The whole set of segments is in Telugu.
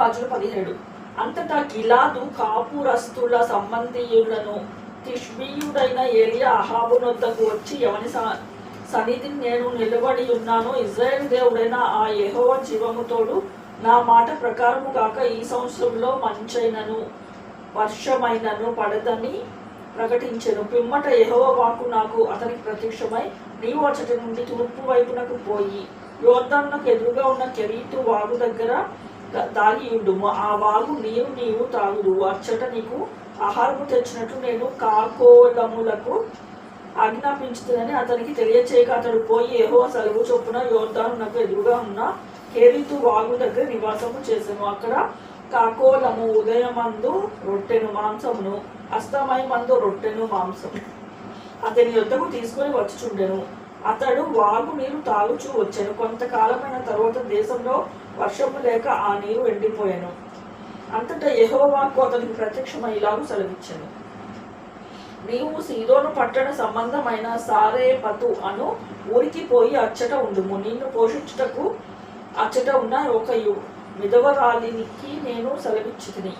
రాజులు 17. అంతటా గిలాదు కాపురస్తుల సంబంధీయులను తిష్బీయుడైన ఏలియా అహాబు నొద్దకు వచ్చి, ఎవని సన్నిధిని నేను నిలబడి ఉన్నాను, ఇజ్రాయేలు దేవుడైన ఆ యెహోవా జీవముతోడు నా మాట ప్రకారము కాక ఈ సంవత్సరంలో మంచైనను వర్షమైనను పడదని ప్రకటించెను. పిమ్మట యెహోవా వాక్కు నాకు అతనికి ప్రత్యక్షమై, నీవు అచ్చటి నుండి తూర్పు వైపునకు పోయి యోర్దానునకు ఎదురుగా ఉన్న కెరీతు వాగు దగ్గర దాగియుండుము. ఆ వాగు నీవు తాగుదు. అచ్చట నీకు ఆహారము తెచ్చినట్టు నేను కాకోలములకు ఆజ్ఞాపించుతుందని అతనికి తెలియచేయక అతడు పోయి యెహోవా సెలవు చొప్పున యోర్దానునకు ఎదురుగా ఉన్న కెరీతు వాగు దగ్గర నివాసము చేసెను. అక్కడ కాకోలము ఉదయమందు రొట్టెను మాంసమును, అస్తమయమందు రొట్టెను మాంసము అతని యొద్దకు తీసుకొని వచ్చుచుండెను. అతడు వాగు నీరు తాగుచూ వచ్చెను. కొంతకాలమైన తరువాత దేశంలో వర్షము లేక ఆ నీరు ఎండిపోయాను. అంతటా యెహోవా వాక్కు అతనికి ప్రత్యక్షమై ఇలాగు సెలవిచ్చెను, నీవు సీదోను పట్టణ సంబంధమైన సారేపతు అను ఊరికి పోయి అచ్చట ఉండుము. నిన్ను పోషించుటకు అచ్చట ఉన్న ఒక విధవరాలినికి నేను సెలవిచ్చితిని.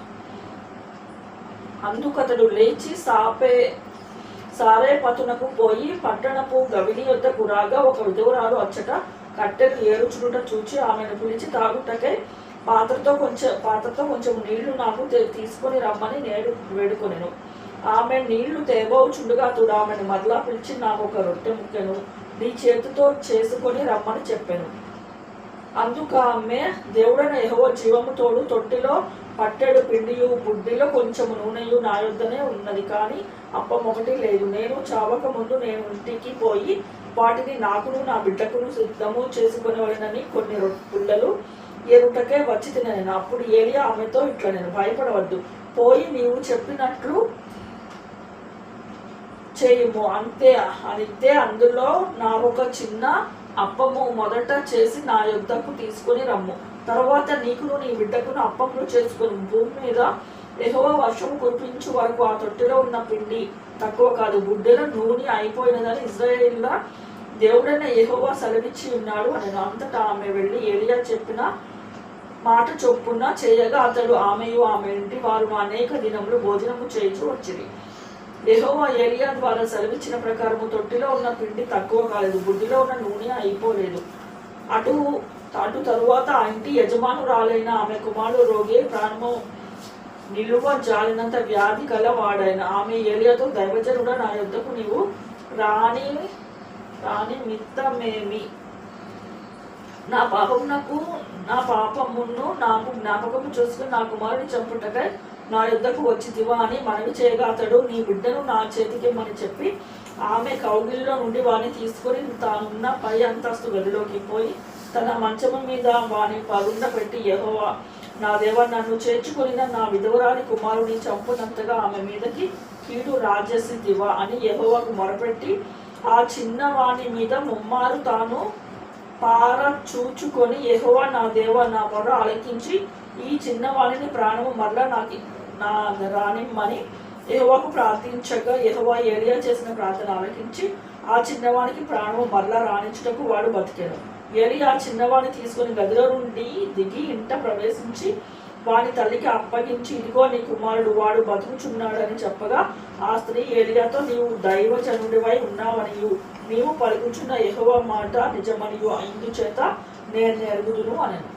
అందుకతడు లేచి సారేపతునకు పోయి పట్టణపు గవిని యొద్దకు రాగా ఒక విధవరాలు అచ్చట కట్టెలు ఏరుచుట చూచి ఆమెను పిలిచి తాగుటకై పాత్రతో కొంచెం నీళ్లు నాకు తీసుకొని రమ్మని నేను వేడుకొనెను. ఆమె నీళ్లు తేబోచుండగా అతడు ఆమెను మరలా పిలిచి, నాకు ఒక రొట్టె ముక్కను నీ చేతితో చేసుకొని రమ్మని చెప్పాను. అందుకు ఆమె, దేవుడైన యెహోవా జీవముతోడు తొట్టిలో పట్టెడు పిండియు బుడ్డిలో కొంచెము నూనెయు నా యొద్దనే ఉన్నది, కానీ అప్పం ఒకటి లేదు. నేను చావక ముందు నేను ఇంటికి పోయి వాటిని నాకును నా బిడ్డకును సిద్ధము చేసుకునేవాడినని కొన్ని పుల్లలు ఏరుటకే వచ్చి తినను. అప్పుడు ఏలియా ఆమెతో ఇట్లా, నేను భయపడవద్దు, పోయి నీవు చెప్పినట్లు చేయుము అంతే. అందులో నా ఒక చిన్న అప్పము మొదట చేసి నా యొద్దకు తీసుకొని రమ్ము. తర్వాత నీకును నీ బిడ్డకును అప్పములు చేసుకుని భూమి మీద యెహోవా వర్షము కురిపించు వరకు ఆ తొట్టిలో ఉన్న పిండి తక్కువ కాదు, బుడ్డెలో నూనె అయిపోయినదని ఇశ్రాయేలుల దేవుడైన యెహోవా సెలవిచ్చి ఉన్నాడు అని. అంతటా ఆమె వెళ్ళి ఏలియా చెప్పిన మాట చొప్పున చేయగా అతడు ఆమెయు ఆమె ఇంటి వారు అనేక దినములు భోజనము చేయించు వచ్చింది. యెహోవా ఏలియా ద్వారా సెలవిచ్చిన ప్రకారము తొట్టిలో ఉన్న పిండి తక్కువ కాలేదు, బుడ్డిలో ఉన్న నూనె అయిపోలేదు. అటు తరువాత ఆ ఇంటి యజమానురాలైన ఆమె కుమారుడు రోగి ప్రాణము నిలువ జాలినంత వ్యాధి కలవాడైన. ఆమె ఏలియాతో, దైవజనుడా, నా యొద్దకు నీవు రాని మిత్తమేమి, నా పాపమును నాకు జ్ఞాపకము చూసుకుని నా కుమారుని చంపుటకై నా యొద్దకు వచ్చితివా అని మనవి చేయగా అతడు, నీ బిడ్డను నా చేతికిమ్మని చెప్పి ఆమె కౌగిలిలో నుండి వాని తీసుకొని తానున్న పై అంతస్తు గదిలోకి పోయి తన మంచము మీద వాని పరుండ పెట్టి, యెహోవా నా దేవా, నన్ను చేర్చుకొని నా విధవరాలి కుమారుని చంపునంతగా ఆమె మీదకి కీడు రాజేసితివా అని యెహోవాకు మొరపెట్టి ఆ చిన్నవాని మీద ముమ్మారు తాను చూచుకొని, యెహోవా నా దేవా, నా మొర ఆలకించి ఈ చిన్నవాణిని ప్రాణము మరలా నా రానిమ్మని యెహోవాకు ప్రార్థించగా యెహోవా ఏలియా చేసిన ప్రార్థన ఆలకించి ఆ చిన్నవానికి ప్రాణము మరలా రాణించుటకు వాడు బతికెను. ఏలియా ఆ చిన్నవాడిని తీసుకుని గదిలో నుండి దిగి ఇంట ప్రవేశించి వాని తల్లికి అప్పగించి, ఇదిగో నీ కుమారుడు, వాడు బతుకుచున్నాడని చెప్పగా ఆ స్త్రీ ఏలియాతో, నీవు దైవజనుడివై ఉన్నావనియు నీవు పలుకుచున్న యెహోవా మాట నిజమనియు ఇందుచేత నేను ఎరుగుదును అనెను.